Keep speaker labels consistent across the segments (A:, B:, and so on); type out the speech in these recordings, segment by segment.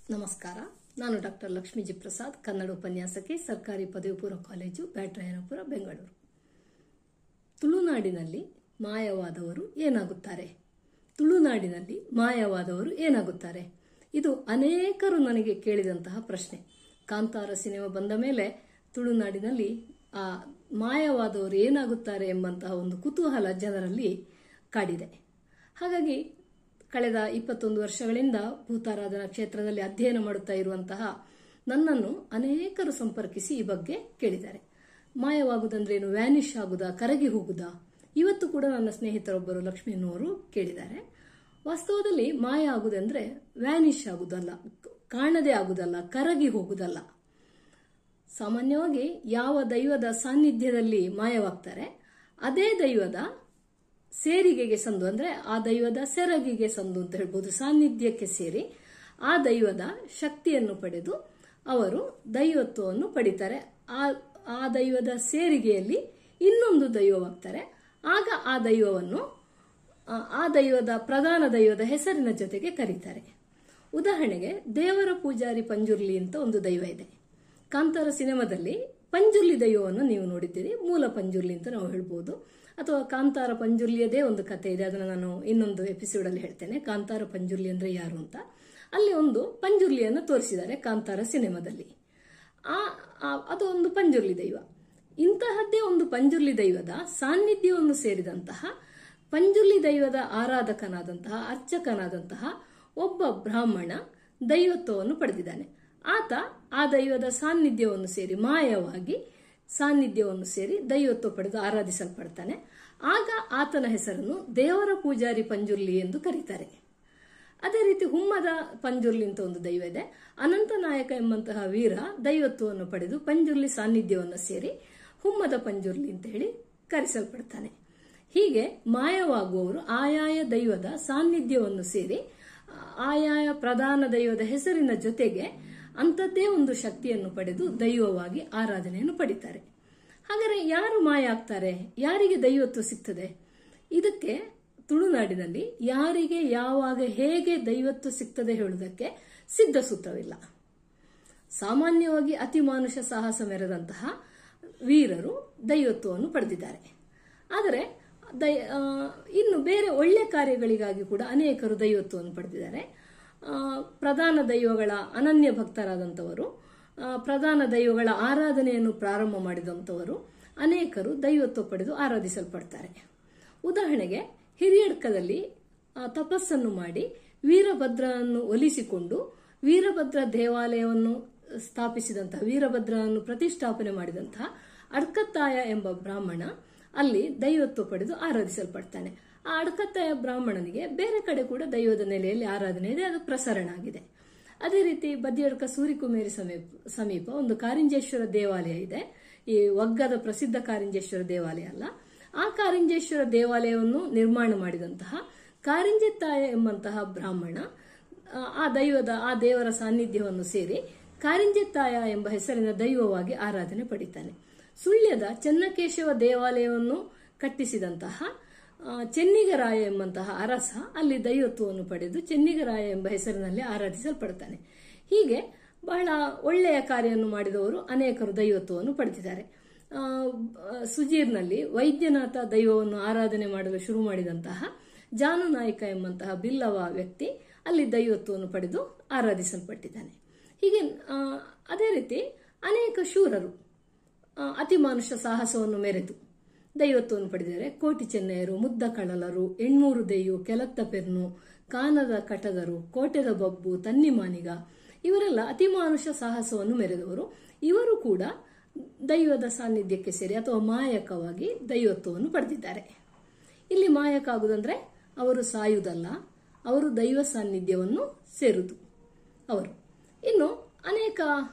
A: ನಮಸ್ಕಾರ. ನಾನು doctor Lakshmi G Prasad, Kannada ಉಪನ್ಯಾಸಕಿ, ಸರ್ಕಾರಿ ಪದವಿ ಪೂರ್ವ ಕಾಲೇಜು, ಬ್ಯಾಟರಾಯನಪುರ, ಬೆಂಗಳೂರು. ತುಳುನಾಡಿನಲ್ಲಿ ಮಾಯವಾದವರು ಏನಾಗುತ್ತಾರೆ? ತುಳುನಾಡಿನಲ್ಲಿ ಮಾಯವಾದವರು ಏನಾಗುತ್ತಾರೆ? ಇದು ಅನೇಕರು ನನಗೆ ಕೇಳಿದಂತಹ ಪ್ರಶ್ನೆ. ಕಾಂತಾರ ಸಿನಿಮಾ ಬಂದ ಮೇಲೆ ತುಳುನಾಡಿನಲ್ಲಿ ಆ ಮಾಯವಾದವರು ಏನಾಗುತ್ತಾರೆ ಎಂಬಂತಹ ಒಂದು ಕುತೂಹಲ ಜನರಲ್ಲಿ ಕಾಡಿದೆ. ಹಾಗಾಗಿ ಕಳೆದ 21 ವರ್ಷಗಳಿಂದ ಭೂತಾರಾಧನಾ ಕ್ಷೇತ್ರದಲ್ಲಿ ಅಧ್ಯಯನ ಮಾಡುತ್ತಾ ಇರುವಂತಹ ನನ್ನನ್ನು ಅನೇಕರು ಸಂಪರ್ಕಿಸಿ ಈ ಬಗ್ಗೆ ಕೇಳಿದ್ದಾರೆ. ಮಾಯವಾಗುವುದಂದ್ರೇನು? ವ್ಯಾನಿಷ್ ಆಗುದಾ? ಕರಗಿ ಹೋಗುದಾ? ಇವತ್ತು ಕೂಡ ನನ್ನ ಸ್ನೇಹಿತರೊಬ್ಬರು ಲಕ್ಷ್ಮಿ ಎನ್ನುವರು ಕೇಳಿದ್ದಾರೆ. ವಾಸ್ತವದಲ್ಲಿ ಮಾಯ ಆಗುವುದಂದ್ರೆ ವ್ಯಾನಿಷ್ ಆಗುದಲ್ಲ, ಕಾಣದೇ ಆಗುದಲ್ಲ, ಕರಗಿ ಹೋಗುದಲ್ಲ. ಸಾಮಾನ್ಯವಾಗಿ ಯಾವ ದೈವದ ಸಾನ್ನಿಧ್ಯದಲ್ಲಿ ಮಾಯವಾಗ್ತಾರೆ ಅದೇ ದೈವದ ಸೇರಿಗೆಗೆ ಸಂದು, ಅಂದ್ರೆ ಆ ದೈವದ ಸೆರಗಿಗೆ ಸಂದು ಅಂತ ಹೇಳ್ಬೋದು. ಸಾನ್ನಿಧ್ಯಕ್ಕೆ ಸೇರಿ ಆ ದೈವದ ಶಕ್ತಿಯನ್ನು ಪಡೆದು ಅವರು ದೈವತ್ವವನ್ನು ಪಡಿತಾರೆ. ಆ ದೈವದ ಸೇರಿಗೆಯಲ್ಲಿ ಇನ್ನೊಂದು ದೈವವಾಗ್ತಾರೆ. ಆಗ ಆ ದೈವವನ್ನು ಆ ದೈವದ ಪ್ರಧಾನ ದೈವದ ಹೆಸರಿನ ಜೊತೆಗೆ ಕರೀತಾರೆ. ಉದಾಹರಣೆಗೆ ದೇವರ ಪೂಜಾರಿ ಪಂಜುರ್ಲಿ ಅಂತ ಒಂದು ದೈವ ಇದೆ. ಕಾಂತಾರ ಸಿನಿಮಾದಲ್ಲಿ ಪಂಜುರ್ಲಿ ದೈವವನ್ನು ನೀವು ನೋಡಿದ್ದೀರಿ. ಮೂಲ ಪಂಜುರ್ಲಿ ಅಂತ ನಾವು ಹೇಳ್ಬೋದು. ಅಥವಾ ಕಾಂತಾರ ಪಂಜುರ್ಲಿಯದೇ ಒಂದು ಕತೆ ಇದೆ, ಅದನ್ನು ನಾನು ಇನ್ನೊಂದು ಎಪಿಸೋಡ್ ಅಲ್ಲಿ ಹೇಳ್ತೇನೆ. ಕಾಂತಾರ ಪಂಜುರ್ಲಿ ಅಂದ್ರೆ ಯಾರು ಅಂತ. ಅಲ್ಲಿ ಒಂದು ಪಂಜುರ್ಲಿಯನ್ನು ತೋರಿಸಿದ್ದಾರೆ ಕಾಂತಾರ ಸಿನಿಮಾದಲ್ಲಿ. ಅದು ಒಂದು ಪಂಜುರ್ಲಿ ದೈವ. ಇಂತಹದ್ದೇ ಒಂದು ಪಂಜುರ್ಲಿ ದೈವದ ಸಾನ್ನಿಧ್ಯವನ್ನು ಸೇರಿದಂತಹ ಪಂಜುರ್ಲಿ ದೈವದ ಆರಾಧಕನಾದಂತಹ ಅರ್ಚಕನಾದಂತಹ ಒಬ್ಬ ಬ್ರಾಹ್ಮಣ ದೈವತ್ವವನ್ನು ಪಡೆದಿದ್ದಾನೆ. ಆತ ಆ ದೈವದ ಸಾನ್ನಿಧ್ಯವನ್ನು ಸೇರಿ ಮಾಯವಾಗಿ ಸಾನ್ನಿಧ್ಯವನ್ನು ಸೇರಿ ದೈವತ್ವ ಪಡೆದು ಆರಾಧಿಸಲ್ಪಡ್ತಾನೆ. ಆಗ ಆತನ ಹೆಸರನ್ನು ದೇವರ ಪೂಜಾರಿ ಪಂಜುರ್ಲಿ ಎಂದು ಕರೀತಾರೆ. ಅದೇ ರೀತಿ ಹುಮ್ಮದ ಪಂಜುರ್ಲಿ ಅಂತ ಒಂದು ದೈವ ಇದೆ. ಅನಂತ ನಾಯಕ ಎಂಬಂತಹ ವೀರ ದೈವತ್ವವನ್ನು ಪಡೆದು ಪಂಜುರ್ಲಿ ಸಾನ್ನಿಧ್ಯವನ್ನು ಸೇರಿ ಹುಮ್ಮದ ಪಂಜುರ್ಲಿ ಅಂತ ಹೇಳಿ ಕರೆಸಲ್ಪಡ್ತಾನೆ. ಹೀಗೆ ಮಾಯವಾಗುವವರು ಆಯಾಯ ದೈವದ ಸಾನ್ನಿಧ್ಯವನ್ನು ಸೇರಿ ಆಯಾಯ ಪ್ರಧಾನ ದೈವದ ಹೆಸರಿನ ಜೊತೆಗೆ ಅಂಥದ್ದೇ ಒಂದು ಶಕ್ತಿಯನ್ನು ಪಡೆದು ದೈವವಾಗಿ ಆರಾಧನೆಯನ್ನು ಪಡಿತಾರೆ. ಹಾಗಾದರೆ ಯಾರು ಮಾಯ ಆಗ್ತಾರೆ? ಯಾರಿಗೆ ದೈವತ್ವ ಸಿಗ್ತದೆ? ಇದಕ್ಕೆ ತುಳುನಾಡಿನಲ್ಲಿ ಯಾರಿಗೆ ಯಾವಾಗ ಹೇಗೆ ದೈವತ್ವ ಸಿಗ್ತದೆ ಹೇಳುವುದಕ್ಕೆ ಸಿದ್ಧ ಸೂತ್ರವಿಲ್ಲ. ಸಾಮಾನ್ಯವಾಗಿ ಅತಿ ಮಾನುಷ ಸಾಹಸ ಮೆರೆದಂತಹ ವೀರರು ದೈವತ್ವವನ್ನು ಪಡೆದಿದ್ದಾರೆ. ಆದರೆ ಇನ್ನು ಬೇರೆ ಒಳ್ಳೆ ಕಾರ್ಯಗಳಿಗಾಗಿ ಕೂಡ ಅನೇಕರು ದೈವತ್ವವನ್ನು ಪಡೆದಿದ್ದಾರೆ. ಪ್ರಧಾನ ದೈವಗಳ ಅನನ್ಯ ಭಕ್ತರಾದಂಥವರು, ಪ್ರಧಾನ ದೈವಗಳ ಆರಾಧನೆಯನ್ನು ಪ್ರಾರಂಭ ಮಾಡಿದಂಥವರು ಅನೇಕರು ದೈವತ್ವ ಪಡೆದು ಆರಾಧಿಸಲ್ಪಡ್ತಾರೆ. ಉದಾಹರಣೆಗೆ ಹಿರಿಯಡ್ಕದಲ್ಲಿ ತಪಸ್ಸನ್ನು ಮಾಡಿ ವೀರಭದ್ರನನ್ನು ಒಲಿಸಿಕೊಂಡು ವೀರಭದ್ರ ದೇವಾಲಯವನ್ನು ಸ್ಥಾಪಿಸಿದಂತಹ, ವೀರಭದ್ರನನ್ನು ಪ್ರತಿಷ್ಠಾಪನೆ ಮಾಡಿದಂತಹ ಅಡ್ಕತ್ತಾಯ ಎಂಬ ಬ್ರಾಹ್ಮಣ ಅಲ್ಲಿ ದೈವತ್ವ ಪಡೆದು ಆರಾಧಿಸಲ್ಪಡ್ತಾನೆ. ಆ ಅಡ್ಕತ್ತಾಯ ಬ್ರಾಹ್ಮಣನಿಗೆ ಬೇರೆ ಕಡೆ ಕೂಡ ದೈವದ ನೆಲೆಯಲ್ಲಿ ಆರಾಧನೆ ಇದೆ, ಅದು ಪ್ರಸರಣ ಆಗಿದೆ. ಅದೇ ರೀತಿ ಬದಿಯಡ್ಕ ಸೂರಿಕುಮೇರಿ ಸಮೀಪ ಒಂದು ಕಾರಿಂಜೇಶ್ವರ ದೇವಾಲಯ ಇದೆ. ಈ ಒಗ್ಗದ ಪ್ರಸಿದ್ಧ ಕಾರಿಂಜೇಶ್ವರ ದೇವಾಲಯ ಅಲ್ಲ, ಆ ಕಾರಿಂಜೇಶ್ವರ ದೇವಾಲಯವನ್ನು ನಿರ್ಮಾಣ ಮಾಡಿದಂತಹ ಕಾರಿಂಜೆತ್ತಾಯ ಎಂಬಂತಹ ಬ್ರಾಹ್ಮಣ ಆ ದೇವರ ಸಾನ್ನಿಧ್ಯವನ್ನು ಸೇರಿ ಕಾರಿಂಜೆತ್ತಾಯ ಎಂಬ ಹೆಸರಿನ ದೈವವಾಗಿ ಆರಾಧನೆ ಪಡಿತಾನೆ. ಸುಳ್ಯದ ಚೆನ್ನಕೇಶವ ದೇವಾಲಯವನ್ನು ಕಟ್ಟಿಸಿದಂತಹ ಚೆನ್ನಿಗರಾಯ ಎಂಬಂತಹ ಅರಸ ಅಲ್ಲಿ ದೈವತ್ವವನ್ನು ಪಡೆದು ಚೆನ್ನಿಗರಾಯ ಎಂಬ ಹೆಸರಿನಲ್ಲಿ ಆರಾಧಿಸಲ್ಪಡ್ತಾನೆ. ಹೀಗೆ ಬಹಳ ಒಳ್ಳೆಯ ಕಾರ್ಯವನ್ನು ಮಾಡಿದವರು ಅನೇಕರು ದೈವತ್ವವನ್ನು ಪಡೆದಿದ್ದಾರೆ. ಸುಜೀರ್ನಲ್ಲಿ ವೈದ್ಯನಾಥ ದೈವವನ್ನು ಆರಾಧನೆ ಮಾಡಲು ಶುರು ಮಾಡಿದಂತಹ ಜಾನುನಾಯಕ ಎಂಬಂತಹ ಬಿಲ್ಲವ ವ್ಯಕ್ತಿ ಅಲ್ಲಿ ದೈವತ್ವವನ್ನು ಪಡೆದು ಆರಾಧಿಸಲ್ಪಟ್ಟಿದ್ದಾನೆ. ಹೀಗೆ ಅದೇ ರೀತಿ ಅನೇಕ ಶೂರರು ಅತಿ ಮಾನುಷ ಸಾಹಸವನ್ನು ಮೆರೆದು ದೈವತ್ವವನ್ನು ಪಡೆದಿದ್ದಾರೆ. ಕೋಟಿ ಚೆನ್ನಯರು, ಮುದ್ದ ಕಳಲರು, ಎಣ್ಮೂರು ದೆಯ್ಯು, ಕೆಲತ್ತ ಪೆರ್ನು, ಕಾನದ ಕಟದರು, ಕೋಟೆದ ಬಬ್ಬು, ತನ್ನಿಮಾನಿಗ ಇವರೆಲ್ಲ ಅತಿ ಮಾನುಷ ಸಾಹಸವನ್ನು ಮೆರೆದವರು. ಇವರು ಕೂಡ ದೈವದ ಸಾನ್ನಿಧ್ಯಕ್ಕೆ ಸೇರಿ ಅಥವಾ ಮಾಯಕವಾಗಿ ದೈವತ್ವವನ್ನು ಪಡೆದಿದ್ದಾರೆ. ಇಲ್ಲಿ ಮಾಯಕ ಆಗುವುದಂದ್ರೆ ಅವರು ಸಾಯುವುದಲ್ಲ, ಅವರು ದೈವ ಸಾನ್ನಿಧ್ಯವನ್ನು ಸೇರುವುದು ಅವರು. ಇನ್ನು ಅನೇಕ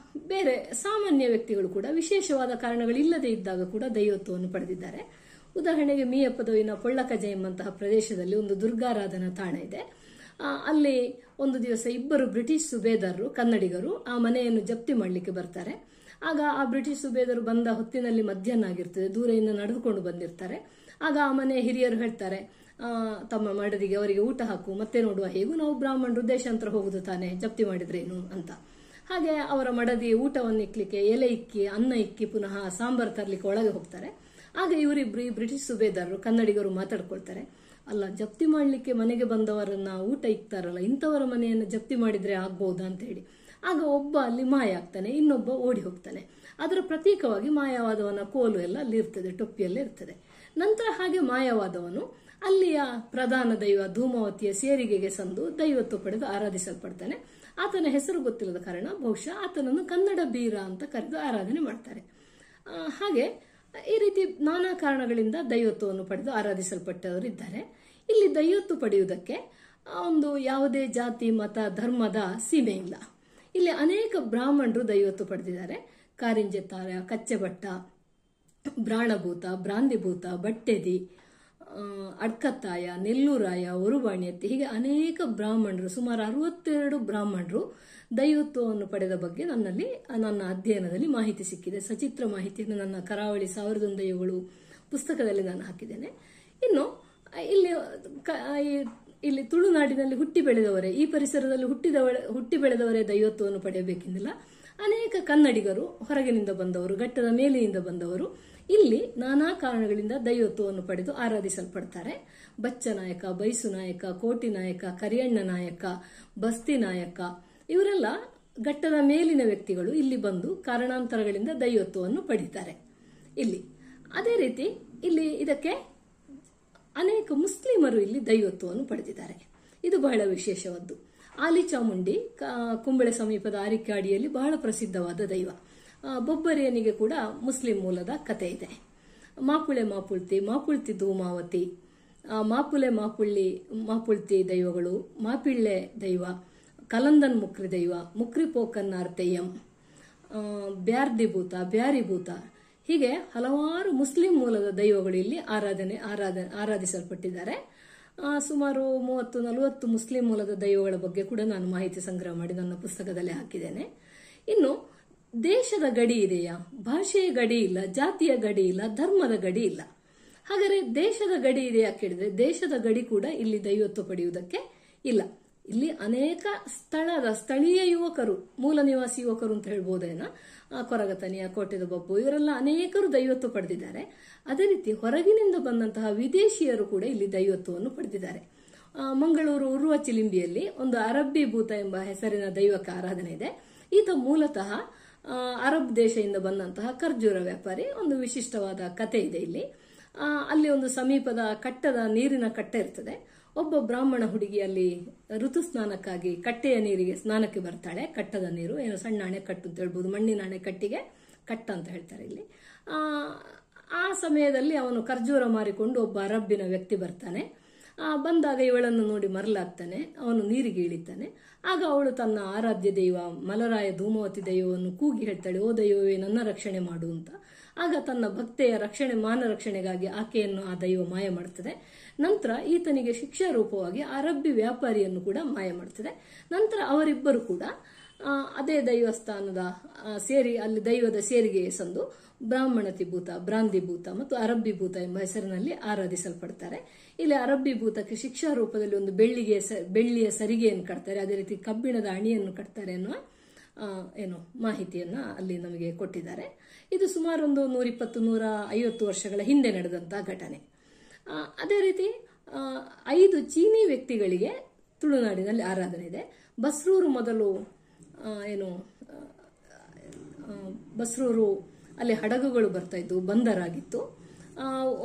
A: ಬೇರೆ ಸಾಮಾನ್ಯ ವ್ಯಕ್ತಿಗಳು ಕೂಡ ವಿಶೇಷವಾದ ಕಾರಣಗಳಿಲ್ಲದೆ ಇದ್ದಾಗ ಕೂಡ ದೈವತ್ವವನ್ನು ಪಡೆದಿದ್ದಾರೆ. ಉದಾಹರಣೆಗೆ ಮೀಯಪದವಿನ ಪೊಳ್ಳಕಜೆ ಎಂಬಂತಹ ಪ್ರದೇಶದಲ್ಲಿ ಒಂದು ದುರ್ಗಾರಾಧನಾ ತಾಣ ಇದೆ. ಅಲ್ಲಿ ಒಂದು ದಿವಸ ಇಬ್ಬರು ಬ್ರಿಟಿಷ್ ಸುಬೇದಾರರು, ಕನ್ನಡಿಗರು, ಆ ಮನೆಯನ್ನು ಜಪ್ತಿ ಮಾಡಲಿಕ್ಕೆ ಬರ್ತಾರೆ. ಆಗ ಆ ಬ್ರಿಟಿಷ್ ಸುಬೇದರು ಬಂದ ಹೊತ್ತಿನಲ್ಲಿ ಮಧ್ಯಾಹ್ನ ಆಗಿರ್ತದೆ, ದೂರದಿಂದ ನಡೆದುಕೊಂಡು ಬಂದಿರ್ತಾರೆ. ಆಗ ಆ ಮನೆ ಹಿರಿಯರು ಹೇಳ್ತಾರೆ, ತಮ್ಮ ಮಡದಿಗೆ ಅವರಿಗೆ ಊಟ ಹಾಕು, ಮತ್ತೆ ನೋಡುವ, ಹೇಗೂ ನಾವು ಬ್ರಾಹ್ಮಣರು ದೇಶಾಂತರ ಹೋಗುದು ತಾನೆ, ಜಪ್ತಿ ಮಾಡಿದ್ರೇನು ಅಂತ. ಹಾಗೆ ಅವರ ಮಡದಿ ಊಟವನ್ನು ಇಕ್ಲಿಕ್ಕೆ ಎಲೆ ಇಕ್ಕಿ, ಅನ್ನ ಇಕ್ಕಿ, ಪುನಃ ಸಾಂಬಾರ್ ತರ್ಲಿಕ್ಕೆ ಒಳಗೆ ಹೋಗ್ತಾರೆ. ಆಗ ಇವರಿಬ್ರು, ಈ ಬ್ರಿಟಿಷ್ ಸುಬೇದಾರರು ಕನ್ನಡಿಗರು ಮಾತಾಡ್ಕೊಳ್ತಾರೆ, ಅಲ್ಲ, ಜಪ್ತಿ ಮಾಡ್ಲಿಕ್ಕೆ ಮನೆಗೆ ಬಂದವರನ್ನ ಊಟ ಇಕ್ತಾರಲ್ಲ, ಇಂಥವರ ಮನೆಯನ್ನು ಜಪ್ತಿ ಮಾಡಿದ್ರೆ ಆಗ್ಬಹುದಾ ಅಂತ ಹೇಳಿ. ಆಗ ಒಬ್ಬ ಅಲ್ಲಿ ಮಾಯ ಆಗ್ತಾನೆ, ಇನ್ನೊಬ್ಬ ಓಡಿ ಹೋಗ್ತಾನೆ. ಅದರ ಪ್ರತೀಕವಾಗಿ ಮಾಯವಾದವನ ಕೋಲು ಎಲ್ಲ ಅಲ್ಲಿ ಇರ್ತದೆ, ಟೊಪ್ಪಿಯಲ್ಲೇ ಇರ್ತದೆ. ನಂತರ ಹಾಗೆ ಮಾಯವಾದವನು ಅಲ್ಲಿಯ ಪ್ರಧಾನ ದೈವ ಧೂಮಾವತಿಯ ಸೇರಿಗೆಗೆ ಸಂದು ದೈವತ್ವ ಪಡೆದು ಆರಾಧಿಸಲ್ಪಡ್ತಾನೆ. ಆತನ ಹೆಸರು ಗೊತ್ತಿಲ್ಲದ ಕಾರಣ ಬಹುಶಃ ಆತನನ್ನು ಕನ್ನಡ ಬೀರ ಅಂತ ಕರೆದು ಆರಾಧನೆ ಮಾಡ್ತಾರೆ. ಹಾಗೆ ಈ ರೀತಿ ನಾನಾ ಕಾರಣಗಳಿಂದ ದೈವತ್ವವನ್ನು ಪಡೆದು ಆರಾಧಿಸಲ್ಪಟ್ಟವರು ಇದ್ದಾರೆ. ಇಲ್ಲಿ ದೈವತ್ವ ಪಡೆಯುವುದಕ್ಕೆ ಒಂದು ಯಾವುದೇ ಜಾತಿ, ಮತ, ಧರ್ಮದ ಸೀಮೆ ಇಲ್ಲ. ಇಲ್ಲಿ ಅನೇಕ ಬ್ರಾಹ್ಮಣರು ದೈವತ್ವ ಪಡೆದಿದ್ದಾರೆ. ಕಾರಿಂಜೆತಾರ, ಕಚ್ಚೆಭಟ್ಟ, ಬ್ರಾಣಭೂತ, ಬ್ರಾಂದಿಭೂತ, ಬಟ್ಟೆದಿ, ಅಡ್ಕತ್ತಾಯ, ನೆಲ್ಲೂರಾಯ, ಉರುಬಾಣಿಯತ್ತಿ, ಹೀಗೆ ಅನೇಕ ಬ್ರಾಹ್ಮಣರು, ಸುಮಾರು 62 ಬ್ರಾಹ್ಮಣರು ದೈವತ್ವವನ್ನು ಪಡೆದ ಬಗ್ಗೆ ನನ್ನ ಅಧ್ಯಯನದಲ್ಲಿ ಮಾಹಿತಿ ಸಿಕ್ಕಿದೆ. ಸಚಿತ್ರ ಮಾಹಿತಿಯನ್ನು ನನ್ನ ಕರಾವಳಿ 1001 ದೈವಗಳು ಪುಸ್ತಕದಲ್ಲಿ ನಾನು ಹಾಕಿದ್ದೇನೆ. ಇನ್ನು ಇಲ್ಲಿ ತುಳುನಾಡಿನಲ್ಲಿ ಹುಟ್ಟಿ ಬೆಳೆದವರೇ, ಈ ಪರಿಸರದಲ್ಲಿ ಹುಟ್ಟಿ ಬೆಳೆದವರೇ ದೈವತ್ವವನ್ನು ಪಡೆಯಬೇಕೆಂದಿಲ್ಲ. ಅನೇಕ ಕನ್ನಡಿಗರು, ಹೊರಗಿನಿಂದ ಬಂದವರು, ಘಟ್ಟದ ಮೇಲೆಯಿಂದ ಬಂದವರು ಇಲ್ಲಿ ನಾನಾ ಕಾರಣಗಳಿಂದ ದೈವತ್ವವನ್ನು ಪಡೆದು ಆರಾಧಿಸಲ್ಪಡ್ತಾರೆ. ಬಚ್ಚನಾಯಕ, ಬೈಸು ನಾಯಕ, ಕೋಟಿ ನಾಯಕ, ಕರಿಯಣ್ಣ ನಾಯಕ, ಬಸ್ತಿ ನಾಯಕ, ಇವರೆಲ್ಲ ಘಟ್ಟದ ಮೇಲಿನ ವ್ಯಕ್ತಿಗಳು ಇಲ್ಲಿ ಬಂದು ಕಾರಣಾಂತರಗಳಿಂದ ದೈವತ್ವವನ್ನು ಪಡೀತಾರೆ. ಇಲ್ಲಿ ಅದೇ ರೀತಿ ಇಲ್ಲಿ ಇದಕ್ಕೆ ಅನೇಕ ಮುಸ್ಲಿಮರು ಇಲ್ಲಿ ದೈವತ್ವವನ್ನು ಪಡೆದಿದ್ದಾರೆ. ಇದು ಬಹಳ ವಿಶೇಷವಾದ್ದು. ಆಲಿ ಚಾಮುಂಡಿ ಕುಂಬಳೆ ಸಮೀಪದ ಆರಿಕ್ಕಾಡಿಯಲ್ಲಿ ಬಹಳ ಪ್ರಸಿದ್ಧವಾದ ದೈವ. ಬೊಬ್ಬರಿಯನಿಗೆ ಕೂಡ ಮುಸ್ಲಿಂ ಮೂಲದ ಕತೆ ಇದೆ. ಮಾಪುಳೆ ಮಾಪುಳ್ತಿ, ಮಾಪುಳ್ತಿ ಧೂಮಾವತಿ, ಮಾಪುಲೆ ಮಾಪುಳ್ತಿ ದೈವಗಳು, ಮಾಪಿಳ್ಳೆ ದೈವ, ಕಲಂದನ್ ಮುಕ್ರಿ ದೈವ, ಮುಕ್ರಿ ಪೋಕನ್ನಾರ್ ತೆಯ್ಯಂ, ಬ್ಯಾರ್ದಿಭೂತ, ಬ್ಯಾರಿಭೂತ, ಹೀಗೆ ಹಲವಾರು ಮುಸ್ಲಿಂ ಮೂಲದ ದೈವಗಳು ಇಲ್ಲಿ ಆರಾಧಿಸಲ್ಪಟ್ಟಿದ್ದಾರೆ. ಸುಮಾರು 30-40 ಮುಸ್ಲಿಂ ಮೂಲದ ದೈವಗಳ ಬಗ್ಗೆ ಕೂಡ ನಾನು ಮಾಹಿತಿ ಸಂಗ್ರಹ ಮಾಡಿ ನನ್ನ ಪುಸ್ತಕದಲ್ಲಿ ಹಾಕಿದ್ದೇನೆ. ಇನ್ನು ದೇಶದ ಗಡಿ ಇದೆಯಾ? ಭಾಷೆಯ ಗಡಿ ಇಲ್ಲ, ಜಾತಿಯ ಗಡಿ ಇಲ್ಲ, ಧರ್ಮದ ಗಡಿ ಇಲ್ಲ. ಹಾಗಾದರೆ ದೇಶದ ಗಡಿ ಇದೆಯಾ ಕೇಳಿದ್ರೆ, ದೇಶದ ಗಡಿ ಕೂಡ ಇಲ್ಲಿ ದೈವತ್ವ ಪಡೆಯುವುದಕ್ಕೆ ಇಲ್ಲ. ಇಲ್ಲಿ ಅನೇಕ ಸ್ಥಳೀಯ ಯುವಕರು, ಮೂಲ ನಿವಾಸಿ ಯುವಕರು ಅಂತ ಹೇಳ್ಬೋದೇನೋ, ಕೊರಗತನಿಯ, ಕೋಟೆದ ಬಬ್ಬು, ಇವರೆಲ್ಲ ಅನೇಕರು ದೈವತ್ವ ಪಡೆದಿದ್ದಾರೆ. ಅದೇ ರೀತಿ ಹೊರಗಿನಿಂದ ಬಂದಂತಹ ವಿದೇಶಿಯರು ಕೂಡ ಇಲ್ಲಿ ದೈವತ್ವವನ್ನು ಪಡೆದಿದ್ದಾರೆ. ಮಂಗಳೂರು ಉರುವ ಚಿಲಿಂಬಿಯಲ್ಲಿ ಒಂದು ಅರಬ್ಬಿ ಭೂತ ಎಂಬ ಹೆಸರಿನ ದೈವಕ್ಕೆ ಆರಾಧನೆ ಇದೆ. ಈತ ಮೂಲತಃ ಅರಬ್ ದೇಶದಿಂದ ಬಂದಂತಹ ಖರ್ಜೂರ ವ್ಯಾಪಾರಿ. ಒಂದು ವಿಶಿಷ್ಟವಾದ ಕತೆ ಇದೆ ಇಲ್ಲಿ. ಅಲ್ಲಿ ಒಂದು ಸಮೀಪದ ಕಟ್ಟದ ನೀರಿನ ಕಟ್ಟೆ ಇರ್ತದೆ. ಒಬ್ಬ ಬ್ರಾಹ್ಮಣ ಹುಡುಗಿ ಅಲ್ಲಿ ಋತು ಸ್ನಾನಕ್ಕಾಗಿ ಕಟ್ಟೆಯ ನೀರಿಗೆ ಸ್ನಾನಕ್ಕೆ ಬರ್ತಾಳೆ. ಕಟ್ಟದ ನೀರು, ಏನು ಸಣ್ಣ ಅಣೆಕಟ್ಟು ಅಂತ ಹೇಳ್ಬೋದು, ಮಣ್ಣಿನ ಅಣೆಕಟ್ಟಿಗೆ ಕಟ್ಟ ಅಂತ ಹೇಳ್ತಾರೆ ಇಲ್ಲಿ. ಆ ಸಮಯದಲ್ಲಿ ಅವನು ಖರ್ಜೂರ ಮಾರಿಕೊಂಡು ಒಬ್ಬ ಅರಬ್ಬಿನ ವ್ಯಕ್ತಿ ಬರ್ತಾನೆ. ಬಂದಾಗ ಇವಳನ್ನು ನೋಡಿ ಮರಳಾಗ್ತಾನೆ. ಅವನು ನೀರಿಗೆ ಇಳಿತಾನೆ. ಆಗ ಅವಳು ತನ್ನ ಆರಾಧ್ಯ ದೈವ ಮಲರಾಯ ಧೂಮಾವತಿ ದೈವವನ್ನು ಕೂಗಿ ಹೇಳ್ತಾಳೆ, ಓ ದೈವವೇ ನನ್ನ ರಕ್ಷಣೆ ಮಾಡು ಅಂತ. ಆಗ ತನ್ನ ಭಕ್ತೆಯ ಮಾನ ರಕ್ಷಣೆಗಾಗಿ ಆಕೆಯನ್ನು ಆ ದೈವ ಮಾಯ ಮಾಡ್ತದೆ. ನಂತರ ಈತನಿಗೆ ಶಿಕ್ಷಾ ರೂಪವಾಗಿ ಅರಬ್ಬಿ ವ್ಯಾಪಾರಿಯನ್ನು ಕೂಡ ಮಾಯ ಮಾಡ್ತದೆ. ನಂತರ ಅವರಿಬ್ಬರು ಕೂಡ ಅದೇ ದೈವಸ್ಥಾನದ ಅಲ್ಲಿ ದೈವದ ಸೇರಿಗೆಗೆ ಸಂದು ಬ್ರಾಹ್ಮಣತಿ ಭೂತ, ಬ್ರಾಂದಿ ಭೂತ ಮತ್ತು ಅರಬ್ಬಿ ಭೂತ ಎಂಬ ಹೆಸರಿನಲ್ಲಿ ಆರಾಧಿಸಲ್ಪಡ್ತಾರೆ. ಇಲ್ಲಿ ಅರಬ್ಬಿ ಭೂತಕ್ಕೆ ಶಿಕ್ಷಾ ರೂಪದಲ್ಲಿ ಒಂದು ಬೆಳ್ಳಿಯ ಸರಿಗೆಯನ್ನು ಕಟ್ತಾರೆ, ಅದೇ ರೀತಿ ಕಬ್ಬಿಣದ ಅಣಿಯನ್ನು ಕಟ್ತಾರೆ ಎನ್ನುವ ಮಾಹಿತಿಯನ್ನ ಅಲ್ಲಿ ನಮಗೆ ಕೊಟ್ಟಿದ್ದಾರೆ. ಇದು ಸುಮಾರು ಒಂದು 120-150 ವರ್ಷಗಳ ಹಿಂದೆ ನಡೆದಂತಹ ಘಟನೆ. ಅದೇ ರೀತಿ 5 ಚೀನಿ ವ್ಯಕ್ತಿಗಳಿಗೆ ತುಳುನಾಡಿನಲ್ಲಿ ಆರಾಧನೆ ಇದೆ. ಬಸ್ರೂರು ಮೊದಲು ಬಸ್ರೂರು ಅಲ್ಲಿ ಹಡಗುಗಳು ಬರ್ತಾ ಇದ್ದು, ಬಂದರಾಗಿತ್ತು.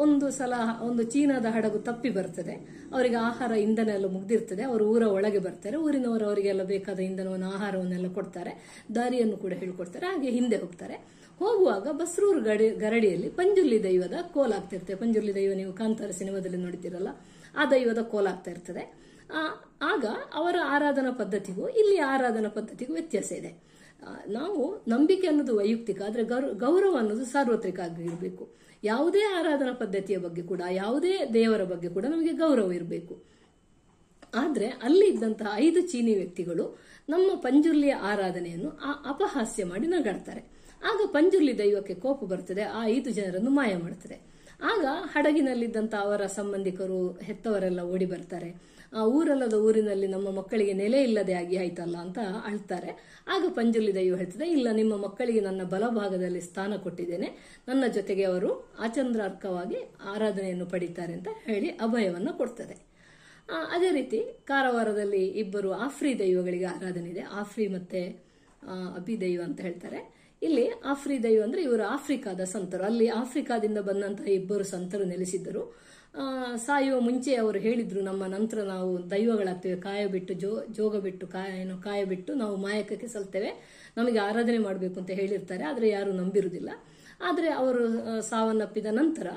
A: ಒಂದು ಸಲ ಒಂದು ಚೀನಾದ ಹಡಗು ತಪ್ಪಿ ಬರ್ತದೆ. ಅವರಿಗೆ ಆಹಾರ, ಇಂಧನ ಎಲ್ಲ ಮುಗ್ದಿರ್ತದೆ. ಅವರು ಊರ ಒಳಗೆ ಬರ್ತಾರೆ. ಊರಿನವರು ಅವರಿಗೆಲ್ಲ ಬೇಕಾದ ಇಂಧನವನ್ನು, ಆಹಾರವನ್ನೆಲ್ಲ ಕೊಡ್ತಾರೆ, ದಾರಿಯನ್ನು ಕೂಡ ಹೇಳ್ಕೊಡ್ತಾರೆ. ಹಾಗೆ ಹಿಂದೆ ಹೋಗ್ತಾರೆ. ಹೋಗುವಾಗ ಬಸ್ರೂರು ಗರಡಿಯಲ್ಲಿ ಪಂಜುರ್ಲಿ ದೈವದ ಕೋಲಾಗ್ತಿರ್ತದೆ. ಪಂಜುರ್ಲಿ ದೈವ ನೀವು ಕಾಂತಾರ ಸಿನಿಮಾದಲ್ಲಿ ನೋಡ್ತಿರಲ್ಲ, ಆ ದೈವದ ಕೋಲಾಗ್ತಾ ಇರ್ತದೆ. ಆಗ ಅವರ ಆರಾಧನಾ ಪದ್ಧತಿಗೂ ಇಲ್ಲಿ ಆರಾಧನಾ ಪದ್ಧತಿಗೂ ವ್ಯತ್ಯಾಸ ಇದೆ. ನಾವು ನಂಬಿಕೆ ಅನ್ನೋದು ವೈಯಕ್ತಿಕ, ಆದ್ರೆ ಗೌರವ ಅನ್ನೋದು ಸಾರ್ವತ್ರಿಕ ಆಗಿರಬೇಕು. ಯಾವುದೇ ಆರಾಧನಾ ಪದ್ಧತಿಯ ಬಗ್ಗೆ ಕೂಡ, ಯಾವುದೇ ದೇವರ ಬಗ್ಗೆ ಕೂಡ ನಮಗೆ ಗೌರವ ಇರಬೇಕು. ಆದ್ರೆ ಅಲ್ಲಿ ಇದ್ದಂತಹ 5 ಚೀನಿ ವ್ಯಕ್ತಿಗಳು ನಮ್ಮ ಪಂಜುರ್ಲಿಯ ಆರಾಧನೆಯನ್ನು ಅಪಹಾಸ್ಯ ಮಾಡಿ ನಗಾಡ್ತಾರೆ. ಆಗ ಪಂಜುರ್ಲಿ ದೈವಕ್ಕೆ ಕೋಪ ಬರ್ತದೆ. ಆ 5 ಜನರನ್ನು ಮಾಯ ಮಾಡ್ತದೆ. ಆಗ ಹಡಗಿನಲ್ಲಿದ್ದಂತ ಅವರ ಸಂಬಂಧಿಕರು ಹೆತ್ತವರೆಲ್ಲ ಓಡಿ ಬರ್ತಾರೆ. ಆ ಊರಲ್ಲದ ಊರಿನಲ್ಲಿ ನಮ್ಮ ಮಕ್ಕಳಿಗೆ ನೆಲೆ ಇಲ್ಲದೆ ಆಗಿ ಆಯ್ತಲ್ಲ ಅಂತ ಅಳ್ತಾರೆ. ಆಗ ಪಂಜುರ್ಲಿ ದೈವ ಹೇಳ್ತದೆ, ಇಲ್ಲ, ನಿಮ್ಮ ಮಕ್ಕಳಿಗೆ ನನ್ನ ಬಲಭಾಗದಲ್ಲಿ ಸ್ಥಾನ ಕೊಟ್ಟಿದ್ದೇನೆ, ನನ್ನ ಜೊತೆಗೆ ಅವರು ಆಚಂದ್ರಾರ್ಕವಾಗಿ ಆರಾಧನೆಯನ್ನು ಪಡೀತಾರೆ ಅಂತ ಹೇಳಿ ಅಭಯವನ್ನು ಕೊಡ್ತದೆ. ಅದೇ ರೀತಿ ಕಾರವಾರದಲ್ಲಿ ಇಬ್ಬರು ಆಫ್ರಿ ದೈವಗಳಿಗೆ ಆರಾಧನೆ ಇದೆ. ಆಫ್ರಿ ಮತ್ತೆ ಅಭಿ ದೈವ ಅಂತ ಹೇಳ್ತಾರೆ. ಇಲ್ಲಿ ಆಫ್ರಿ ದೈವ ಅಂದ್ರೆ ಇವರು ಆಫ್ರಿಕಾದ ಸಂತರು. ಅಲ್ಲಿ ಆಫ್ರಿಕಾದಿಂದ ಬಂದಂತಹ ಇಬ್ಬರು ಸಂತರು ನೆಲೆಸಿದ್ದರು. ಸಾಯುವ ಮುಂಚೆ ಅವರು ಹೇಳಿದ್ರು, ನಮ್ಮ ನಂತರ ನಾವು ದೈವಗಳಾಗ್ತೇವೆ, ಕಾಯ ಬಿಟ್ಟು ಜೋಗ ಬಿಟ್ಟು ಕಾಯ ಬಿಟ್ಟು ನಾವು ಮಾಯಕಕ್ಕೆ ಸಲ್ತೇವೆ, ನಮಗೆ ಆರಾಧನೆ ಮಾಡಬೇಕು ಅಂತ ಹೇಳಿರ್ತಾರೆ. ಆದರೆ ಯಾರು ನಂಬಿರುವುದಿಲ್ಲ. ಆದರೆ ಅವರು ಸಾವನ್ನಪ್ಪಿದ ನಂತರ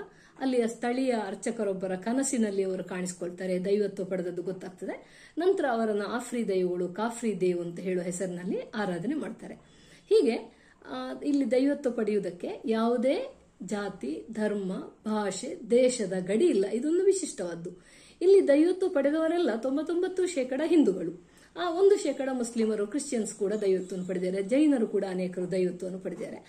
A: ಅಲ್ಲಿಯ ಸ್ಥಳೀಯ ಅರ್ಚಕರೊಬ್ಬರ ಕನಸಿನಲ್ಲಿ ಅವರು ಕಾಣಿಸಿಕೊಳ್ತಾರೆ, ದೈವತ್ವ ಪಡೆದದ್ದು ಗೊತ್ತಾಗ್ತದೆ. ನಂತರ ಅವರನ್ನು ಆಫ್ರಿ ದೈವಗಳು, ಕಾಫ್ರಿ ದೇವ್ ಅಂತ ಹೇಳುವ ಹೆಸರಿನಲ್ಲಿ ಆರಾಧನೆ ಮಾಡ್ತಾರೆ. ಹೀಗೆ ಇಲ್ಲಿ ದೈವತ್ವ ಪಡೆಯುವುದಕ್ಕೆ ಯಾವುದೇ ಜಾತಿ, ಧರ್ಮ, ಭಾಷೆ, ದೇಶದ ಗಡಿ ಇಲ್ಲ. ಇದೊಂದು ವಿಶಿಷ್ಟವಾದ್ದು. ಇಲ್ಲಿ ದೈವತ್ವ ಪಡೆದವರೆಲ್ಲ 99% ಹಿಂದೂಗಳು, 1% ಮುಸ್ಲಿಮರು, ಕ್ರಿಶ್ಚಿಯನ್ಸ್ ಕೂಡ ದೈವತ್ವವನ್ನು ಪಡೆದಿದ್ದಾರೆ, ಜೈನರು ಕೂಡ ಅನೇಕರು ದೈವತ್ವವನ್ನು ಪಡೆದಿದ್ದಾರೆ.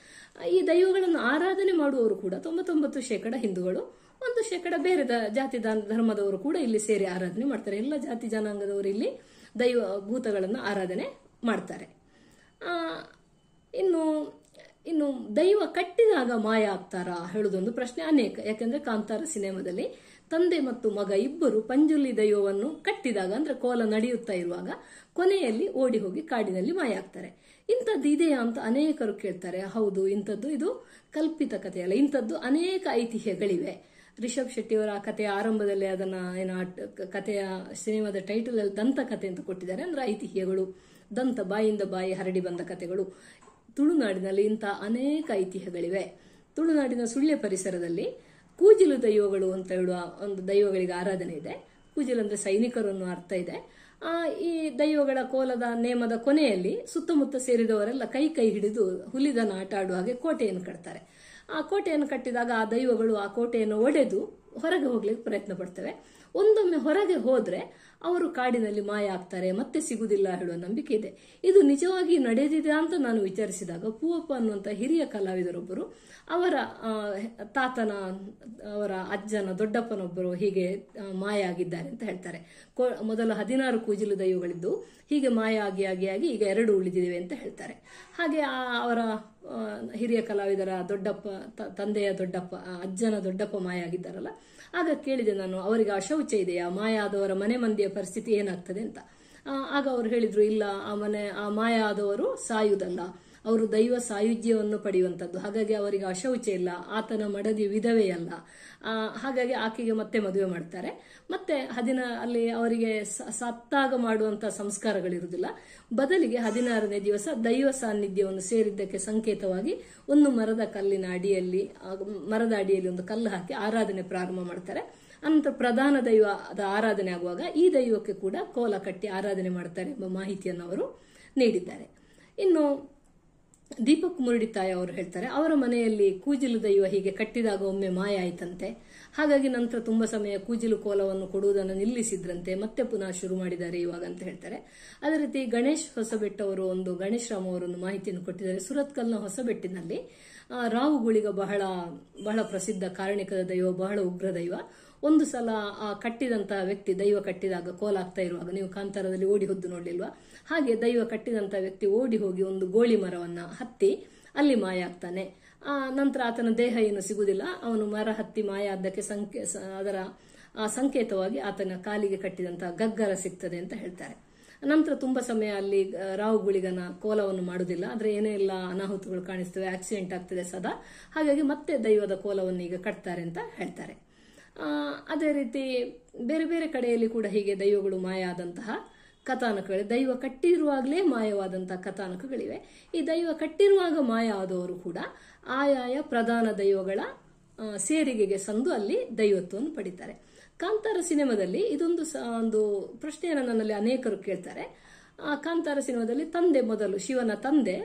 A: ಈ ದೈವಗಳನ್ನು ಆರಾಧನೆ ಮಾಡುವವರು ಕೂಡ 99% ಹಿಂದೂಗಳು, 1% ಬೇರೆ ಜಾತಿ ಧರ್ಮದವರು ಕೂಡ ಇಲ್ಲಿ ಸೇರಿ ಆರಾಧನೆ ಮಾಡ್ತಾರೆ. ಎಲ್ಲ ಜಾತಿ ಜನಾಂಗದವರು ಇಲ್ಲಿ ದೈವ ಭೂತಗಳನ್ನು ಆರಾಧನೆ ಮಾಡ್ತಾರೆ. ಇನ್ನು ದೈವ ಕಟ್ಟಿದಾಗ ಮಾಯ ಆಗ್ತಾರಾ ಹೇಳುದೊಂದು ಪ್ರಶ್ನೆ ಅನೇಕ. ಯಾಕಂದ್ರೆ ಕಾಂತಾರ ಸಿನಿಮಾದಲ್ಲಿ ತಂದೆ ಮತ್ತು ಮಗ ಇಬ್ಬರು ಪಂಜುರ್ಲಿ ದೈವವನ್ನು ಕಟ್ಟಿದಾಗ, ಅಂದ್ರೆ ಕೋಲ ನಡೆಯುತ್ತಾ ಇರುವಾಗ ಕೊನೆಯಲ್ಲಿ ಓಡಿ ಹೋಗಿ ಕಾಡಿನಲ್ಲಿ ಮಾಯ ಆಗ್ತಾರೆ. ಇಂಥದ್ದು ಇದೆಯಾ ಅಂತ ಅನೇಕರು ಕೇಳ್ತಾರೆ. ಹೌದು, ಇದು ಕಲ್ಪಿತ ಕಥೆಯಲ್ಲ, ಇಂಥದ್ದು ಅನೇಕ ಐತಿಹ್ಯಗಳಿವೆ. ರಿಷಬ್ ಶೆಟ್ಟಿಯವರ ಆ ಕಥೆಯ ಆರಂಭದಲ್ಲಿ ಅದನ್ನ ಕಥೆಯ ಸಿನಿಮಾದ ಟೈಟಲ್ ಅಲ್ಲಿ ದಂತಕಥೆ ಅಂತ ಕೊಟ್ಟಿದ್ದಾರೆ. ಅಂದ್ರೆ ಐತಿಹ್ಯಗಳು, ಬಾಯಿಂದ ಬಾಯಿ ಹರಡಿ ಬಂದ ಕಥೆಗಳು. ತುಳುನಾಡಿನಲ್ಲಿ ಇಂಥ ಅನೇಕ ಐತಿಹ್ಯಗಳಿವೆ. ತುಳುನಾಡಿನ ಸುಳ್ಯ ಪರಿಸರದಲ್ಲಿ ಕೂಜಿಲು ದೈವಗಳು ಅಂತ ಹೇಳುವ ಒಂದು ದೈವಗಳಿಗೆ ಆರಾಧನೆ ಇದೆ. ಕೂಜಿಲು ಅಂದ್ರೆ ಸೈನಿಕರು ಅನ್ನೋ ಅರ್ಥ ಇದೆ. ಈ ದೈವಗಳ ಕೋಲದ ನೇಮದ ಕೊನೆಯಲ್ಲಿ ಸುತ್ತಮುತ್ತ ಸೇರಿದವರೆಲ್ಲ ಕೈ ಹಿಡಿದು ಹುಲಿದನ ಆಟ ಆಡುವ ಹಾಗೆ ಕೋಟೆಯನ್ನು ಕಟ್ತಾರೆ. ಆ ಕೋಟೆಯನ್ನು ಕಟ್ಟಿದಾಗ ಆ ದೈವಗಳು ಆ ಕೋಟೆಯನ್ನು ಒಡೆದು ಹೊರಗೆ ಹೋಗ್ಲಿಕ್ಕೆ ಪ್ರಯತ್ನ ಪಡ್ತವೆ. ಒಂದೊಮ್ಮೆ ಹೊರಗೆ ಹೋದ್ರೆ ಅವರು ಕಾಡಿನಲ್ಲಿ ಮಾಯ ಆಗ್ತಾರೆ, ಮತ್ತೆ ಸಿಗುದಿಲ್ಲ ಹೇಳುವ ನಂಬಿಕೆ ಇದೆ. ಇದು ನಿಜವಾಗಿ ನಡೆದಿದೆ ಅಂತ ನಾನು ವಿಚಾರಿಸಿದಾಗ ಪೂವಪ್ಪ ಅನ್ನುವಂಥ ಹಿರಿಯ ಕಲಾವಿದರೊಬ್ಬರು, ಅವರ ಅವರ ಅಜ್ಜನ ದೊಡ್ಡಪ್ಪನೊಬ್ಬರು ಹೀಗೆ ಮಾಯ ಆಗಿದ್ದಾರೆ ಅಂತ ಹೇಳ್ತಾರೆ. ಮೊದಲ 16 ಕೂಜಿಲು ದೈವಗಳಿದ್ದು ಹೀಗೆ ಮಾಯ ಆಗಿ ಈಗ 2 ಉಳಿದಿವೆ ಅಂತ ಹೇಳ್ತಾರೆ. ಹಾಗೆ ಅವರ ಹಿರಿಯ ಕಲಾವಿದರ ದೊಡ್ಡಪ್ಪ, ತಂದೆಯ ದೊಡ್ಡಪ್ಪ, ಅಜ್ಜನ ದೊಡ್ಡಪ್ಪ ಮಾಯ ಆಗಿದ್ದಾರಲ್ಲ. ಆಗ ಕೇಳಿದೆ ನಾನು, ಅವರಿಗೆ ಅಶೌಚ ಇದೆಯಾ, ಮಾಯ ಆದವರ ಮನೆ ಮಂದಿಯ ಪರಿಸ್ಥಿತಿ ಏನಾಗ್ತದೆ ಅಂತ. ಆಗ ಅವರು ಹೇಳಿದ್ರು, ಇಲ್ಲ, ಆ ಮಾಯ ಆದವರು ಸಾಯುವುದಲ್ಲ, ಅವರು ದೈವ ಸಾಯುಜ್ಯವನ್ನು ಪಡೆಯುವಂಥದ್ದು. ಹಾಗಾಗಿ ಅವರಿಗೆ ಅಶೌಚ ಇಲ್ಲ, ಆತನ ಮಡದಿ ವಿಧವೆಯಲ್ಲ. ಹಾಗಾಗಿ ಆಕೆಗೆ ಮತ್ತೆ ಮದುವೆ ಮಾಡ್ತಾರೆ. ಮತ್ತೆ ಅಲ್ಲಿ ಅವರಿಗೆ ಸತ್ತಾಗ ಮಾಡುವಂತಹ ಸಂಸ್ಕಾರಗಳಿರುವುದಿಲ್ಲ. ಬದಲಿಗೆ 16ನೇ ದಿವಸ ದೈವ ಸಾನ್ನಿಧ್ಯವನ್ನು ಸೇರಿದ್ದಕ್ಕೆ ಸಂಕೇತವಾಗಿ ಒಂದು ಮರದ ಅಡಿಯಲ್ಲಿ ಒಂದು ಕಲ್ಲು ಹಾಕಿ ಆರಾಧನೆ ಪ್ರಾರಂಭ ಮಾಡ್ತಾರೆ. ಅನಂತರ ಪ್ರಧಾನ ದೈವದ ಆರಾಧನೆ ಆಗುವಾಗ ಈ ದೈವಕ್ಕೆ ಕೂಡ ಕೋಲ ಕಟ್ಟಿ ಆರಾಧನೆ ಮಾಡ್ತಾರೆ ಎಂಬ ಮಾಹಿತಿಯನ್ನು ಅವರು ನೀಡಿದ್ದಾರೆ. ಇನ್ನು ದೀಪಕ್ ಮುರಡಿತಾಯ ಅವರು ಹೇಳ್ತಾರೆ, ಅವರ ಮನೆಯಲ್ಲಿ ಕೂಜಿಲು ದೈವ ಹೀಗೆ ಕಟ್ಟಿದಾಗ ಒಮ್ಮೆ ಮಾಯ ಆಯ್ತಂತೆ. ಹಾಗಾಗಿ ನಂತರ ತುಂಬಾ ಸಮಯ ಕೂಜಿಲು ಕೋಲವನ್ನು ಕೊಡುವುದನ್ನು ನಿಲ್ಲಿಸಿದ್ರಂತೆ, ಮತ್ತೆ ಪುನಃ ಶುರು ಮಾಡಿದ್ದಾರೆ ಇವಾಗ ಅಂತ ಹೇಳ್ತಾರೆ. ಅದೇ ರೀತಿ ಗಣೇಶ್ ಹೊಸಬೆಟ್ಟ ಅವರು ಗಣೇಶ್ ರಾಮ್ ಅವರೊಂದು ಮಾಹಿತಿಯನ್ನು ಕೊಟ್ಟಿದ್ದಾರೆ. ಸುರತ್ಕಲ್ನ ಹೊಸಬೆಟ್ಟಿನಲ್ಲಿ ರಾವುಗುಳಿಗ ಬಹಳ ಪ್ರಸಿದ್ಧ ಕಾರಣಿಕದ ದೈವ, ಬಹಳ ಉಗ್ರ ದೈವ. ಒಂದು ಸಲ ಆ ಕಟ್ಟಿದಂತಹ ವ್ಯಕ್ತಿ, ದೈವ ಕಟ್ಟಿದಾಗ ಕೋಲ ಆಗ್ತಾ ಇರುವಾಗ, ನೀವು ಕಾಂತಾರದಲ್ಲಿ ಓಡಿ ಹೊದ್ದು ನೋಡ್ಲಿಲ್ವಾ, ಹಾಗೆ ದೈವ ಕಟ್ಟಿದಂತಹ ವ್ಯಕ್ತಿ ಓಡಿ ಹೋಗಿ ಒಂದು ಗೋಳಿ ಮರವನ್ನ ಹತ್ತಿ ಅಲ್ಲಿ ಮಾಯ ಆಗ್ತಾನೆ. ನಂತರ ಆತನ ದೇಹ ಏನು ಸಿಗುವುದಿಲ್ಲ, ಅವನು ಮರ ಹತ್ತಿ ಮಾಯ ಆದ್ದಕ್ಕೆ ಅದರ ಸಂಕೇತವಾಗಿ ಆತನ ಕಾಲಿಗೆ ಕಟ್ಟಿದಂತಹ ಗಗ್ಗರ ಸಿಗ್ತದೆ ಅಂತ ಹೇಳ್ತಾರೆ. ನಂತರ ತುಂಬಾ ಸಮಯ ಅಲ್ಲಿ ರಾವುಗುಳಿಗನ ಕೋಲವನ್ನು ಮಾಡುವುದಿಲ್ಲ, ಆದ್ರೆ ಏನೇ ಇಲ್ಲ ಅನಾಹುತಗಳು ಕಾಣಿಸ್ತವೆ, ಆಕ್ಸಿಡೆಂಟ್ ಆಗ್ತದೆ ಸದಾ. ಹಾಗಾಗಿ ಮತ್ತೆ ದೈವದ ಕೋಲವನ್ನು ಈಗ ಕಟ್ತಾರೆ ಅಂತ ಹೇಳ್ತಾರೆ. ಅದೇ ರೀತಿ ಬೇರೆ ಬೇರೆ ಕಡೆಯಲ್ಲಿ ಕೂಡ ಹೀಗೆ ದೈವಗಳು ಮಾಯ ಆದಂತಹ ಕಥಾನಕಗಳು, ದೈವ ಕಟ್ಟಿರುವಾಗಲೇ ಮಾಯವಾದಂತಹ ಕಥಾನಕಗಳಿವೆ. ಈ ದೈವ ಕಟ್ಟಿರುವಾಗ ಮಾಯ ಆದವರು ಕೂಡ ಆಯಾಯ ಪ್ರಧಾನ ದೈವಗಳ ಸೇರಿಗೆಗೆ ಸಂದು ಅಲ್ಲಿ ದೈವತ್ವವನ್ನು ಪಡಿತಾರೆ. ಕಾಂತಾರ ಸಿನಿಮಾದಲ್ಲಿ ಒಂದು ಪ್ರಶ್ನೆಯನ್ನು ನನ್ನಲ್ಲಿ ಅನೇಕರು ಕೇಳ್ತಾರೆ. ಕಾಂತಾರ ಸಿನಿಮಾದಲ್ಲಿ ಮೊದಲು ಶಿವನ ತಂದೆ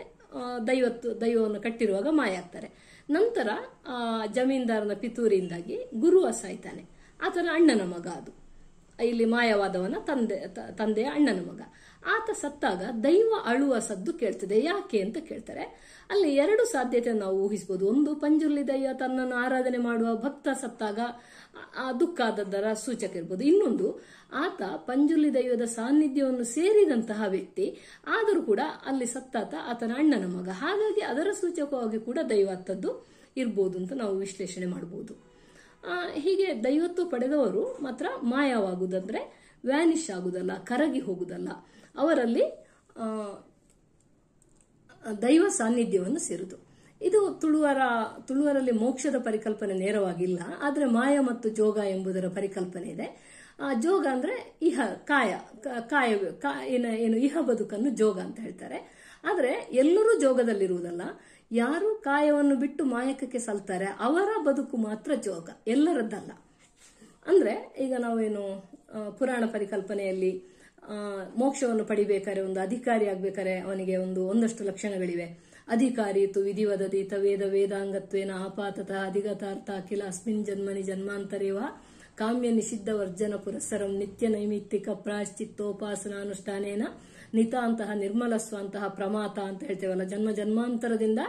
A: ದೈವವನ್ನು ಕಟ್ಟಿರುವಾಗ ಮಾಯ ಆಗ್ತಾರೆ. ನಂತರ ಜಮೀನ್ದಾರನ ಪಿತೂರಿಯಿಂದಾಗಿ ಗುರುವ ಸಾಯ್ತಾನೆ, ಆತನ ಅಣ್ಣನ ಮಗ ಅದು. ಇಲ್ಲಿ ಮಾಯವಾದವನ ತಂದೆಯ ಅಣ್ಣನ ಮಗ. ಆತ ಸತ್ತಾಗ ದೈವ ಅಳುವ ಸದ್ದು ಕೇಳ್ತದೆ. ಯಾಕೆ ಅಂತ ಕೇಳ್ತಾರೆ. ಅಲ್ಲಿ ಎರಡು ಸಾಧ್ಯತೆ ನಾವು ಊಹಿಸಬಹುದು. ಒಂದು, ಪಂಜುರ್ಲಿ ದೈವ ತನ್ನನ್ನು ಆರಾಧನೆ ಮಾಡುವ ಭಕ್ತ ಸತ್ತಾಗ ದುಃಖ ಆದದ್ದರ ಸೂಚಕ ಇರ್ಬೋದು. ಇನ್ನೊಂದು, ಆತ ಪಂಜುರ್ಲಿ ದೈವದ ಸಾನ್ನಿಧ್ಯವನ್ನು ಸೇರಿದಂತಹ ವ್ಯಕ್ತಿ, ಆದರೂ ಕೂಡ ಅಲ್ಲಿ ಸತ್ತಾತ ಆತನ ಅಣ್ಣನ ಮಗ. ಹಾಗಾಗಿ ಅದರ ಸೂಚಕವಾಗಿ ಕೂಡ ದೈವ ಅತ್ತದ್ದು ಇರ್ಬೋದು ಅಂತ ನಾವು ವಿಶ್ಲೇಷಣೆ ಮಾಡಬಹುದು. ಹೀಗೆ ದೈವತ್ವ ಪಡೆದವರು ಮಾತ್ರ ಮಾಯವಾಗುವುದಂದ್ರೆ ವ್ಯಾನಿಶ್ ಆಗುವುದಲ್ಲ, ಕರಗಿ ಹೋಗುವುದಲ್ಲ, ಅವರಲ್ಲಿ ದೈವ ಸಾನ್ನಿಧ್ಯವನ್ನು ಸೇರುವುದು. ಇದು ತುಳುವರಲ್ಲಿ ಮೋಕ್ಷದ ಪರಿಕಲ್ಪನೆ ನೇರವಾಗಿಲ್ಲ, ಆದರೆ ಮಾಯ ಮತ್ತು ಜೋಗ ಎಂಬುದರ ಪರಿಕಲ್ಪನೆ ಇದೆ. ಜೋಗ ಅಂದ್ರೆ ಏನು ಇಹ ಬದುಕನ್ನು ಜೋಗ ಅಂತ ಹೇಳ್ತಾರೆ. ಆದ್ರೆ ಎಲ್ಲರೂ ಜೋಗದಲ್ಲಿರುವುದಲ್ಲ, ಯಾರು ಕಾಯವನ್ನು ಬಿಟ್ಟು ಮಾಯಕಕ್ಕೆ ಸಲ್ತಾರೆ ಅವರ ಬದುಕು ಮಾತ್ರ ಜೋಗ, ಎಲ್ಲರದ್ದಲ್ಲ. ಅಂದ್ರೆ ಈಗ ನಾವೇನು ಪುರಾಣ ಪರಿಕಲ್ಪನೆಯಲ್ಲಿ ಮೋಕ್ಷವನ್ನು ಪಡಿಬೇಕಾದ್ರೆ, ಒಂದು ಅಧಿಕಾರಿ ಆಗ್ಬೇಕಾದ್ರೆ ಅವನಿಗೆ ಒಂದಷ್ಟು ಲಕ್ಷಣಗಳಿವೆ. ಅಧಿಕಾರಿ ತು ವಿಧಿವದತೀತ ವೇದ ವೇದಾಂಗತ್ವೇನ ಆಪಾತತಃ ಅಧಿಗತಾರ್ಥ ಅಖಿಲ ಅಸ್ಮಿನ್ ಜನ್ಮನಿ ಜನ್ಮಾಂತರೇವ ಕಾಮ್ಯ ನಿಷಿದ್ಧ ವರ್ಜನ ಪುರಸ್ಸರಂ ನಿತ್ಯ ನೈಮಿತ್ತಿಕ ಪ್ರಾಯಶ್ಚಿತ್ತೋಪಾಸನಾನುಷ್ಠಾನೇನ ನಿತಾಂತಹ ನಿರ್ಮಲಸ್ವಂತಹ ಪ್ರಮಾತ ಅಂತ ಹೇಳ್ತೇವಲ್ಲ. ಜನ್ಮ ಜನ್ಮಾಂತರದಿಂದ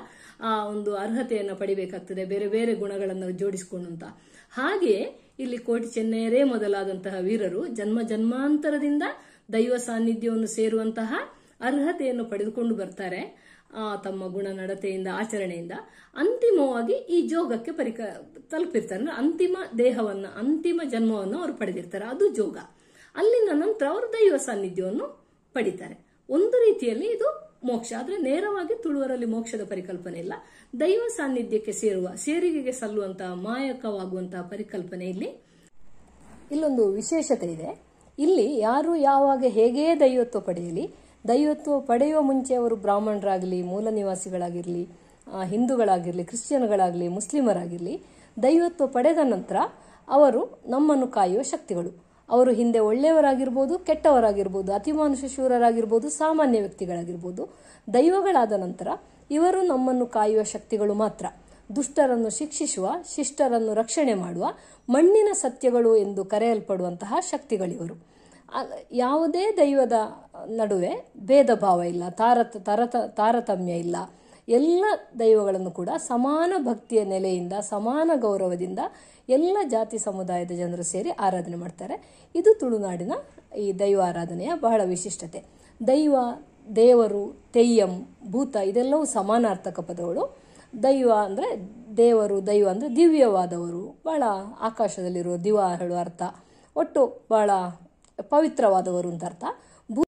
A: ಆ ಒಂದು ಅರ್ಹತೆಯನ್ನು ಪಡಿಬೇಕಾಗ್ತದೆ, ಬೇರೆ ಬೇರೆ ಗುಣಗಳನ್ನು ಜೋಡಿಸಿಕೊಂಡಂತ. ಹಾಗೆಯೇ ಇಲ್ಲಿ ಕೋಟಿ ಚೆನ್ನೈಯರೇ ಮೊದಲಾದಂತಹ ವೀರರು ಜನ್ಮ ಜನ್ಮಾಂತರದಿಂದ ದೈವ ಸಾನ್ನಿಧ್ಯವನ್ನು ಸೇರುವಂತಹ ಅರ್ಹತೆಯನ್ನು ಪಡೆದುಕೊಂಡು ಬರ್ತಾರೆ ತಮ್ಮ ಗುಣ ನಡತೆಯಿಂದ, ಆಚರಣೆಯಿಂದ. ಅಂತಿಮವಾಗಿ ಈ ಜೋಗಕ್ಕೆ ತಲುಪಿರ್ತಾರೆ. ಅಂತಿಮ ದೇಹವನ್ನ, ಅಂತಿಮ ಜನ್ಮವನ್ನು ಅವರು ಪಡೆದಿರ್ತಾರೆ, ಅದು ಜೋಗ. ಅಲ್ಲಿನ ನಂತರ ಅವರು ದೈವ ಸಾನ್ನಿಧ್ಯವನ್ನು ಪಡಿತಾರೆ. ಒಂದು ರೀತಿಯಲ್ಲಿ ಇದು ಮೋಕ್ಷ. ಆದ್ರೆ ನೇರವಾಗಿ ತುಳುವರಲ್ಲಿ ಮೋಕ್ಷದ ಪರಿಕಲ್ಪನೆ ಇಲ್ಲ. ದೈವ ಸಾನ್ನಿಧ್ಯಕ್ಕೆ ಸೇರಿಗೆಗೆ ಸಲ್ಲುವಂತಹ ಮಾಯಕವಾಗುವಂತಹ ಪರಿಕಲ್ಪನೆ ಇಲ್ಲೊಂದು ವಿಶೇಷತೆ ಇದೆ. ಇಲ್ಲಿ ಯಾರು ಯಾವಾಗ ಹೇಗೇ ದೈವತ್ವ ಪಡೆಯಲಿ, ದೈವತ್ವ ಪಡೆಯುವ ಮುಂಚೆ ಅವರು ಬ್ರಾಹ್ಮಣರಾಗಲಿ, ಮೂಲ ನಿವಾಸಿಗಳಾಗಿರಲಿ, ಹಿಂದೂಗಳಾಗಿರಲಿ, ಕ್ರಿಶ್ಚಿಯನ್ಗಳಾಗಲಿ, ಮುಸ್ಲಿಮರಾಗಿರಲಿ, ದೈವತ್ವ ಪಡೆದ ನಂತರ ಅವರು ನಮ್ಮನ್ನು ಕಾಯುವ ಶಕ್ತಿಗಳು. ಅವರು ಹಿಂದೆ ಒಳ್ಳೆಯವರಾಗಿರ್ಬೋದು, ಕೆಟ್ಟವರಾಗಿರ್ಬೋದು, ಅತಿಮಾನುಷ ಶೂರರಾಗಿರ್ಬೋದು, ಸಾಮಾನ್ಯ ವ್ಯಕ್ತಿಗಳಾಗಿರ್ಬೋದು. ದೈವಗಳಾದ ನಂತರ ಇವರು ನಮ್ಮನ್ನು ಕಾಯುವ ಶಕ್ತಿಗಳು ಮಾತ್ರ. ದುಷ್ಟರನ್ನು ಶಿಕ್ಷಿಸುವ, ಶಿಷ್ಟರನ್ನು ರಕ್ಷಣೆ ಮಾಡುವ ಮಣ್ಣಿನ ಸತ್ಯಗಳು ಎಂದು ಕರೆಯಲ್ಪಡುವಂತಹ ಶಕ್ತಿಗಳಿವರು. ಯಾವುದೇ ದೈವದ ನಡುವೆ ಭೇದ ಭಾವ ಇಲ್ಲ, ತಾರತಮ್ಯ ಇಲ್ಲ. ಎಲ್ಲ ದೈವಗಳನ್ನು ಕೂಡ ಸಮಾನ ಭಕ್ತಿಯ ನೆಲೆಯಿಂದ, ಸಮಾನ ಗೌರವದಿಂದ ಎಲ್ಲ ಜಾತಿ ಸಮುದಾಯದ ಜನರು ಸೇರಿ ಆರಾಧನೆ ಮಾಡ್ತಾರೆ. ಇದು ತುಳುನಾಡಿನ ಈ ದೈವ ಆರಾಧನೆಯ ಬಹಳ ವಿಶಿಷ್ಟತೆ. ದೈವ, ದೇವರು, ತೆಯ್ಯಂ, ಭೂತ ಇದೆಲ್ಲವೂ ಸಮಾನಾರ್ಥಕ ಪದಗಳು. ದೈವ ಅಂದರೆ ದೇವರು, ದೈವ ಅಂದರೆ ದಿವ್ಯವಾದವರು, ಬಹಳ ಆಕಾಶದಲ್ಲಿರುವ ದಿವ ಹೇಳುವ ಅರ್ಥ. ಒಟ್ಟು ಬಹಳ ಪವಿತ್ರವಾದವರು ಅಂತ ಅರ್ಥ.